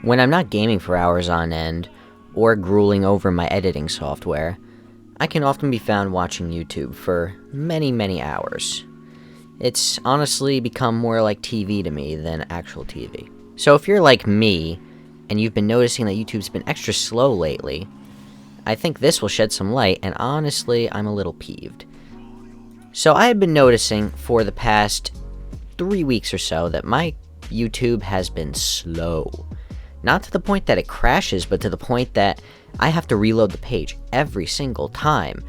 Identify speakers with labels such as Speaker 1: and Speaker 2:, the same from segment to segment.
Speaker 1: When I'm not gaming for hours on end, or grueling over my editing software, I can often be found watching YouTube for many, many hours. It's honestly become more like TV to me than actual TV. So if you're like me, and you've been noticing that YouTube's been extra slow lately, I think this will shed some light, and honestly, I'm a little peeved. So I have been noticing for the past 3 weeks or so that my YouTube has been slow. Not to the point that it crashes, but to the point that I have to reload the page every single time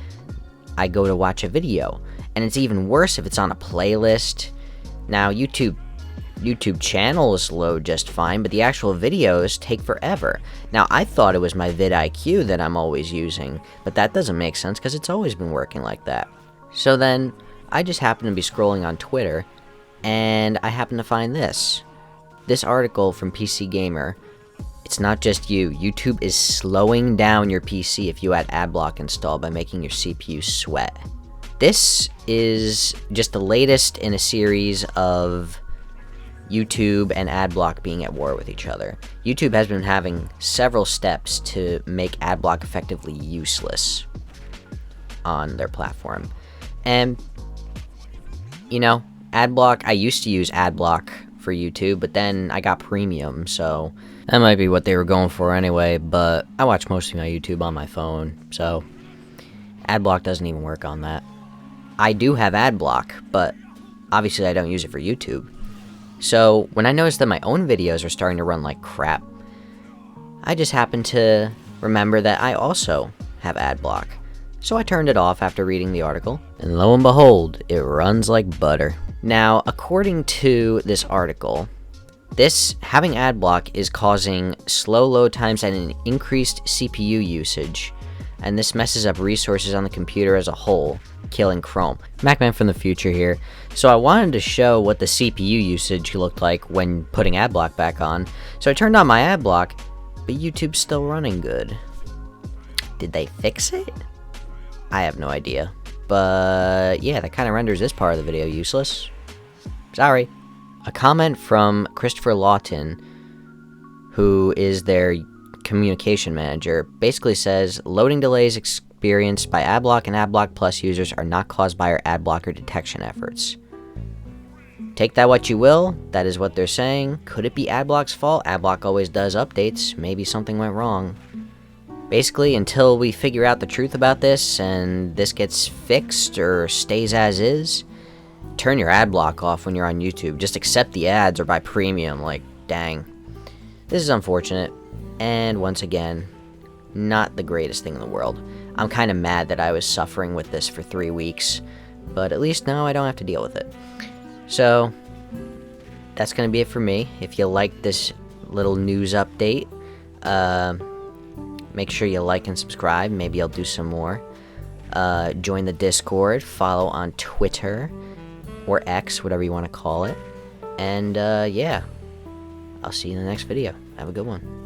Speaker 1: I go to watch a video. And it's even worse if it's on a playlist. Now, YouTube channels load just fine, but the actual videos take forever. Now, I thought it was my vidIQ that I'm always using, but that doesn't make sense because it's always been working like that. So then, I just happened to be scrolling on Twitter, and I happened to find this. This article from PC Gamer. It's not just you. YouTube is slowing down your PC if you had AdBlock installed by making your CPU sweat. This is just the latest in a series of YouTube and AdBlock being at war with each other. YouTube has been having several steps to make AdBlock effectively useless on their platform. And, you know, AdBlock, I used to use AdBlock for YouTube, but then I got premium, so that might be what they were going for anyway, but I watch most of my YouTube on my phone, so AdBlock doesn't even work on that. I do have AdBlock, but obviously I don't use it for YouTube. So when I noticed that my own videos are starting to run like crap, I just happened to remember that I also have AdBlock. So I turned it off after reading the article, and lo and behold, it runs like butter. Now, according to this article, having AdBlock is causing slow load times and an increased CPU usage, and this messes up resources on the computer as a whole, killing Chrome. MacMan from the future here. So I wanted to show what the CPU usage looked like when putting AdBlock back on, so I turned on my AdBlock, but YouTube's still running good. Did they fix it? I have no idea. But yeah, that kind of renders this part of the video useless. Sorry. A comment from Christopher Lawton, who is their communication manager, basically says, loading delays experienced by AdBlock and AdBlock Plus users are not caused by our AdBlocker detection efforts. Take that what you will, that is what they're saying. Could it be AdBlock's fault? AdBlock always does updates, maybe something went wrong. Basically, until we figure out the truth about this, and this gets fixed or stays as is, turn your AdBlock off when you're on YouTube. Just accept the ads or buy premium, like, dang. This is unfortunate, and once again, not the greatest thing in the world. I'm kind of mad that I was suffering with this for 3 weeks, but at least now I don't have to deal with it. So, that's going to be it for me. If you like this little news update, make sure you like and subscribe. Maybe I'll do some more. Join the Discord, follow on Twitter, or X, whatever you want to call it. And, yeah, I'll see you in the next video. Have a good one.